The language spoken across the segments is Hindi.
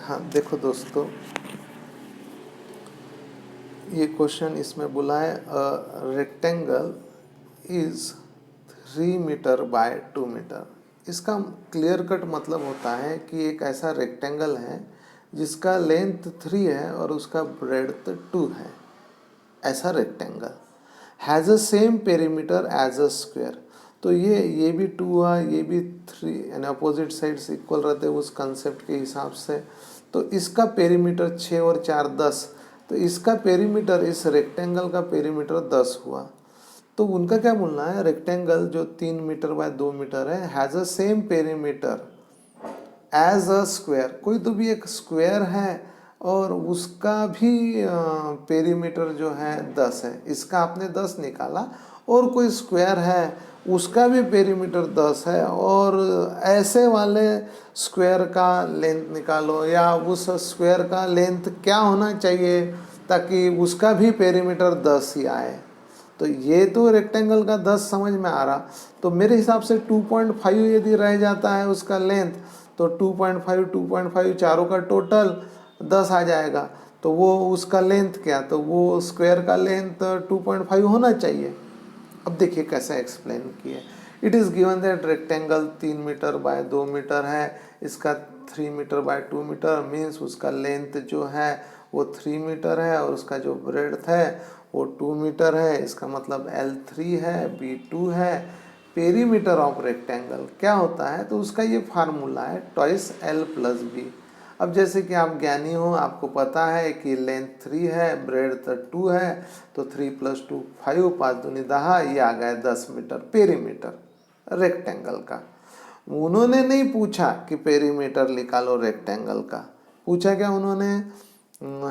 हाँ देखो दोस्तों, ये क्वेश्चन इसमें बोला है rectangle is 3 metre by 2 metre. इसका क्लियर कट मतलब होता है कि एक ऐसा रेक्टेंगल है जिसका लेंथ 3 है और उसका ब्रेड्थ 2 है। ऐसा rectangle has a same perimeter as a square. तो ये भी 2 हुआ, ये भी 3, यानी अपोजिट साइड्स इक्वल रहते हैं उस कंसेप्ट के हिसाब से। तो इसका पेरीमीटर 6 और 4 10, तो इसका पेरीमीटर, इस रेक्टेंगल का पेरीमीटर 10 हुआ। तो उनका क्या बोलना है, रेक्टेंगल जो 3 मीटर बाय 2 मीटर है has a same perimeter as a square. कोई तो भी एक स्क्वायर है और उसका भी पेरीमीटर जो है 10 है। इसका आपने 10 निकाला, और कोई स्क्वायर है उसका भी पेरीमीटर 10 है, और ऐसे वाले स्क्वायर का लेंथ निकालो, या उस स्क्वायर का लेंथ क्या होना चाहिए ताकि उसका भी पेरीमीटर 10 ही आए। तो ये तो रेक्टेंगल का 10 समझ में आ रहा। तो मेरे हिसाब से 2.5 यदि रह जाता है उसका लेंथ, तो 2.5 चारों का टोटल 10 आ जाएगा। तो वो उसका लेंथ क्या, तो वो स्क्वायर का लेंथ 2.5 होना चाहिए। अब देखिए कैसे एक्सप्लेन किया। It is given that rectangle 3 metre by 2 metre है, इसका 3 मीटर बाय 2 मीटर मीन्स उसका लेंथ जो है वो 3 मीटर है, और उसका जो ब्रेड्थ है वो 2 मीटर है। इसका मतलब L3 है, B2 है। पेरीमीटर ऑफ रेक्टेंगल क्या होता है, तो उसका ये फार्मूला है ट्वाइस L प्लस B। अब जैसे कि आप ज्ञानी हो, आपको पता है कि लेंथ 3 है, ब्रेड्थ 2 है, तो 3 + 2 5, 5 दूनी 10, ये आ गया 10 मीटर पेरीमीटर रेक्टेंगल का। उन्होंने नहीं पूछा कि पेरीमीटर निकालो रेक्टेंगल का, पूछा क्या उन्होंने,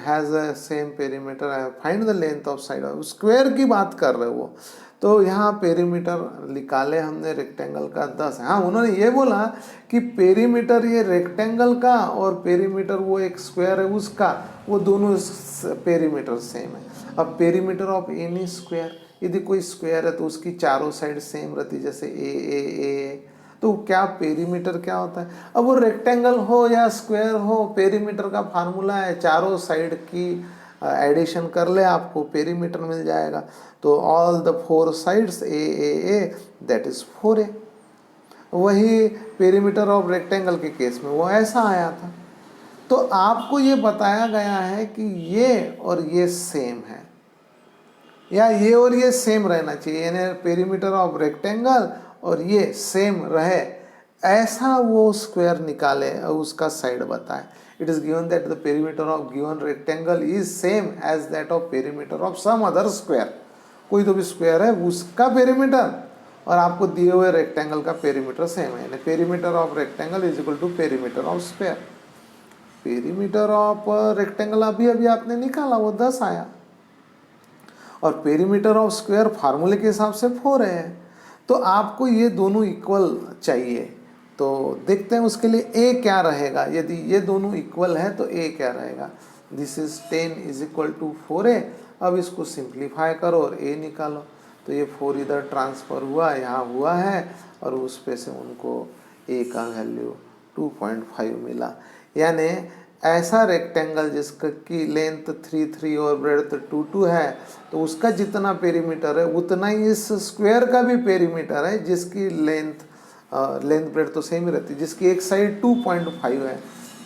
has a same perimeter, find the length of side. Square की बात कर रहे वो, तो यहाँ पेरीमीटर निकाले हमने रेक्टेंगल का 10 है। हाँ, उन्होंने ये बोला कि पेरीमीटर ये रेक्टेंगल का और पेरीमीटर वो एक स्क्वायर है उसका, वो दोनों पेरीमीटर सेम है। अब पेरीमीटर ऑफ एनी स्क्वायर, यदि कोई स्क्वायर है तो उसकी चारों साइड सेम रहती, जैसे ए, तो क्या पेरीमीटर क्या होता है। अब वो रेक्टेंगल हो या स्क्वायर हो, पेरीमीटर का फार्मूला है चारों साइड की एडिशन कर ले, आपको पेरीमीटर मिल जाएगा। तो all the 4 sides A that is 4a। वही पेरीमीटर ऑफ रेक्टेंगल के केस में वो ऐसा आया था। तो आपको ये बताया गया है कि ये और ये सेम है, या ये और ये सेम रहना चाहिए, यानी पेरीमीटर ऑफ रेक्टेंगल और ये सेम रहे, ऐसा वो स्क्वायर निकाले और उसका साइड बताए। It is given that the perimeter of given rectangle is same as that of perimeter of some other square. कोई तो भी स्क्वायर है उसका पेरीमीटर और आपको दिए हुए रेक्टेंगल का पेरीमीटर सेम है, यानी perimeter of rectangle is equal to perimeter of square. Perimeter of rectangle अभी अभी आपने निकाला, वो 10 आया, और पेरीमीटर ऑफ स्क्वायर फार्मूले के हिसाब से 4 है। तो आपको ये दोनों इक्वल चाहिए। तो देखते हैं उसके लिए ए क्या रहेगा। यदि ये दोनों इक्वल है तो ए क्या रहेगा। This is 10 is equal to 4a। अब इसको सिंप्लीफाई करो और ए निकालो। तो ये 4 इधर ट्रांसफ़र हुआ, यहाँ हुआ है, और उस पे से उनको ए का वैल्यू 2.5 मिला। यानी ऐसा रेक्टेंगल जिसका की लेंथ 3 और ब्रेड्थ 2 है, तो उसका जितना पेरीमीटर है उतना ही इस स्क्वायर का भी पेरीमीटर है, जिसकी लेंथ ब्रेड्थ तो सेम ही रहती है, जिसकी एक साइड 2.5 है।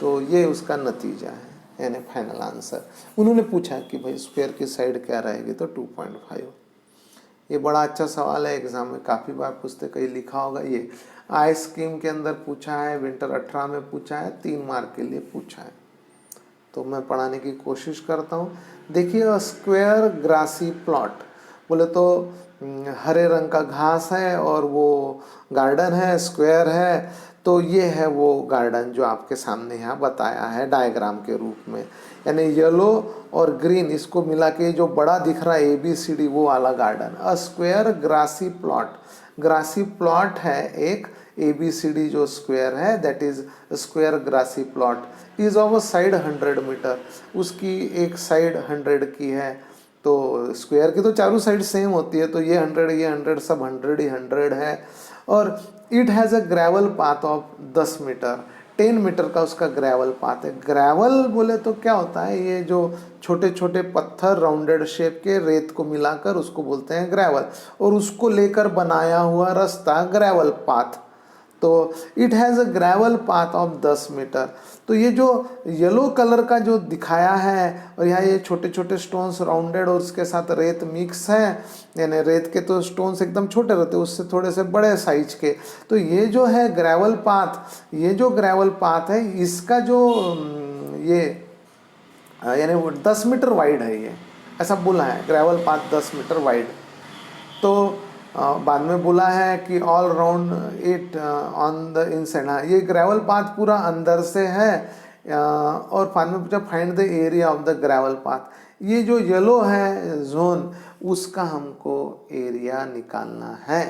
तो ये उसका नतीजा है, यानी फाइनल आंसर। उन्होंने पूछा कि भाई स्क्वायर की साइड क्या रहेगी, तो 2.5। ये बड़ा अच्छा सवाल है, एग्जाम में काफ़ी बार पूछते, कहीं लिखा होगा। ये आई स्कीम के अंदर पूछा है, विंटर 18 में पूछा है, 3 मार्क के लिए पूछा है। तो मैं पढ़ाने की कोशिश करता हूँ। देखिए, स्क्वायर ग्रासी प्लॉट बोले तो हरे रंग का घास है और वो गार्डन है, स्क्वायर है। तो ये है वो गार्डन जो आपके सामने यहाँ बताया है डायग्राम के रूप में, यानी येलो और ग्रीन इसको मिला के जो बड़ा दिख रहा है ABCD, वो वाला garden. A square grassy plot, grassy plot है एक, ABCD जो स्क्वायर है that is square grassy plot is of a side 100 metre. उसकी एक साइड 100 की है। तो स्क्वायर की तो चारों साइड सेम होती है, तो ये 100 ये 100 सब 100 ही 100 है। और it has a gravel path of 10 metre, 10 metre का उसका ग्रेवल पाथ है। ग्रेवल बोले तो क्या होता है, ये जो छोटे छोटे पत्थर राउंडेड शेप के रेत को मिलाकर उसको बोलते हैं ग्रेवल, और उसको लेकर बनाया हुआ रास्ता ग्रेवल पाथ। तो it has a gravel path of 10 metre. तो ये जो येलो कलर का जो दिखाया है, और यहाँ ये छोटे छोटे स्टोन्स राउंडेड और उसके साथ रेत मिक्स है, यानी रेत के तो स्टोन्स एकदम छोटे रहते हैं, उससे थोड़े से बड़े साइज के। तो ये जो है ग्रेवल पाथ, ये जो ग्रेवल पाथ है इसका जो ये यानी 10 मीटर वाइड है, ये ऐसा बोला है ग्रेवल पाथ 10 मीटर वाइड। तो बाद में बोला है कि all round it on the inside, हाँ ये ग्रेवल पाथ पूरा अंदर से है। और बाद में पूछा find the area of the gravel path, ये जो येलो है जोन उसका हमको एरिया निकालना है।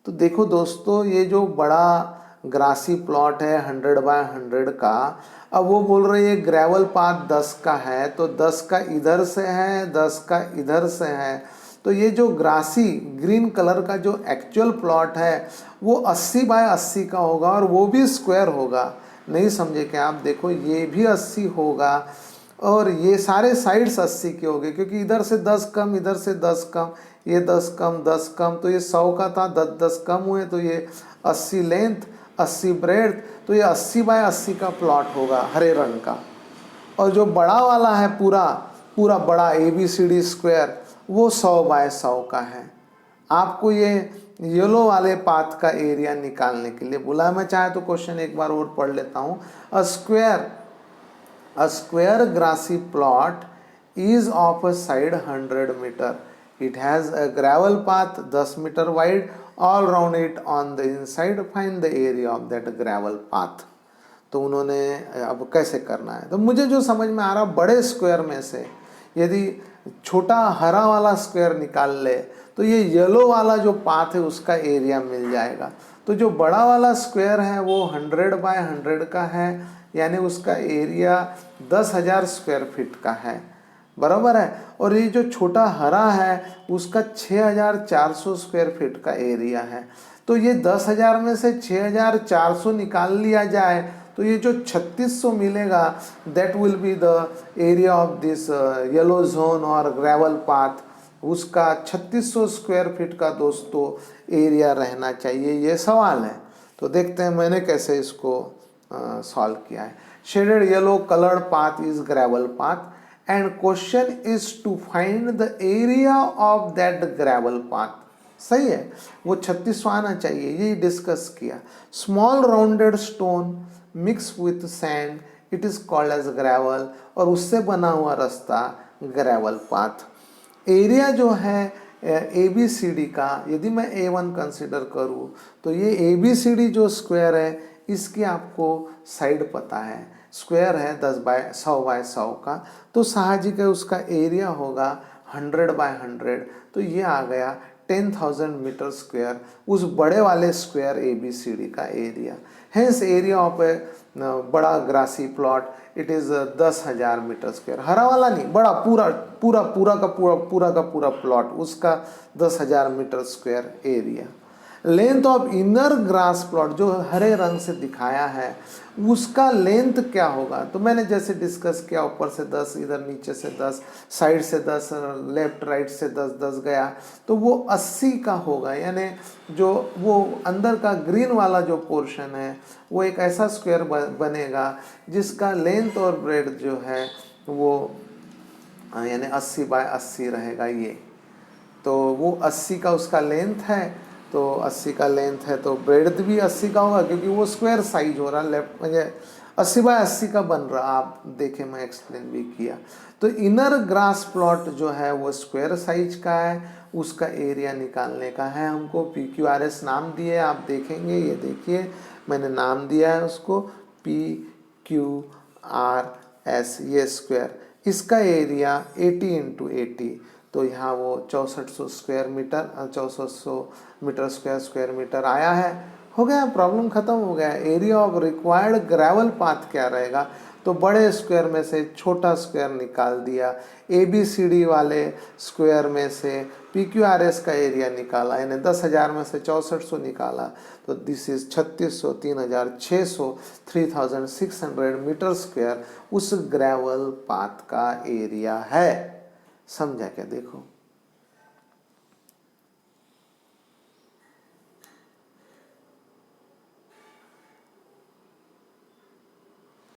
तो देखो दोस्तों, ये जो बड़ा ग्रासी प्लॉट है 100 बाय 100 का, अब वो बोल रहे हैं ग्रेवल पाथ 10 का है, तो 10 का इधर से है, 10 का इधर से है। तो ये जो ग्रासी ग्रीन कलर का जो एक्चुअल प्लॉट है वो 80 बाय 80 का होगा, और वो भी स्क्वायर होगा। नहीं समझे क्या आप? देखो ये भी 80 होगा, और ये सारे साइड्स 80 के हो गए, क्योंकि इधर से 10 कम, इधर से 10 कम, ये 10 कम 10 कम, तो ये 100 का था, 10 10 कम हुए, तो ये 80 लेंथ 80 ब्रेड, तो ये 80 बाय 80 का प्लॉट होगा हरे रंग का। और जो बड़ा वाला है पूरा पूरा बड़ा ABCD स्क्वायर, वो 100 बाय 100 का है। आपको ये येलो वाले पाथ का एरिया निकालने के लिए बोला है। मैं चाहे तो क्वेश्चन एक बार और पढ़ लेता हूँ। A square grassy plot is of a side 100 meter. It has a gravel path 10 meter wide all round it on the inside. Find the area of that gravel path. तो उन्होंने अब कैसे करना है, तो मुझे जो समझ में आ रहा, बड़े स्क्वायर में से यदि छोटा हरा वाला स्क्वायर निकाल ले तो ये येलो वाला जो पाथ है उसका एरिया मिल जाएगा। तो जो बड़ा वाला स्क्वायर है वो 100 बाय 100 का है, यानी उसका एरिया 10,000 स्क्वायर फीट का है, बराबर है। और ये जो छोटा हरा है उसका 6,400 स्क्वायर फीट का एरिया है। तो ये 10,000 में से 6,400 निकाल लिया जाए तो ये जो 3600 मिलेगा, that will be the area of this yellow zone और ग्रेवल पाथ। उसका 3600 स्क्वायर फीट का दोस्तों एरिया रहना चाहिए। ये सवाल है, तो देखते हैं मैंने कैसे इसको सॉल्व किया है। Shaded yellow coloured path is gravel path and question is to find the area of that gravel path. सही है, वो 3600 आना चाहिए, ये डिस्कस किया। Small rounded stone mix with sand it is called as gravel, और उससे बना हुआ रास्ता ग्रेवल पाथ। एरिया जो है ABCD का, यदि मैं A1 कंसिडर करूँ तो ये ABCD जो स्क्वायर है इसकी आपको साइड पता है, स्क्वायर है 10 बाय 100 बाय 100 का, तो साहजिक है उसका एरिया होगा 100 बाय 100। तो ये आ गया 10,000 मीटर स्क्वायर, उस बड़े वाले स्क्वायर ABCD का area. Hence area of A बड़ा grassy plot it is 10,000 metre square. हरा वाला नहीं, बड़ा पूरा पूरा पूरा का पूरा प्लॉट, उसका 10,000 metre square area. Length of inner grass plot जो हरे रंग से दिखाया है उसका लेंथ क्या होगा, तो मैंने जैसे डिस्कस किया, ऊपर से 10, इधर नीचे से 10, साइड से 10, लेफ्ट राइट से 10 10 गया, तो वो 80 का होगा। यानी जो वो अंदर का ग्रीन वाला जो पोर्शन है वो एक ऐसा स्क्वायर बनेगा जिसका लेंथ और ब्रेड जो है वो यानी 80 बाय 80 रहेगा ये। तो वो 80 का उसका लेंथ है, तो 80 का लेंथ है तो ब्रेड्थ भी 80 का होगा, क्योंकि वो स्क्वायर साइज हो रहा, लेफ्ट में 80 बाय 80 का बन रहा। आप देखें, मैं एक्सप्लेन भी किया। तो इनर ग्रास प्लॉट जो है वो स्क्वायर साइज का है, उसका एरिया निकालने का है हमको। PQRS नाम दिए, आप देखेंगे, ये देखिए मैंने नाम दिया है उसको PQRS, ये स्क्वायर। इसका एरिया 80 × 80, तो यहाँ वो 6400 square metre, 6400 metre square metre आया है। हो गया, प्रॉब्लम खत्म हो गया। Area of required gravel path क्या रहेगा, तो बड़े स्क्वायर में से छोटा स्क्वायर निकाल दिया, ABCD वाले स्क्वायर में से PQRS का एरिया निकाला, यानी 10,000 में से 6400 निकाला, तो दिस इज 3600, 3600, 3600 मीटर स्क्वायर उस ग्रेवल पाथ का एरिया है। समझा क्या? देखो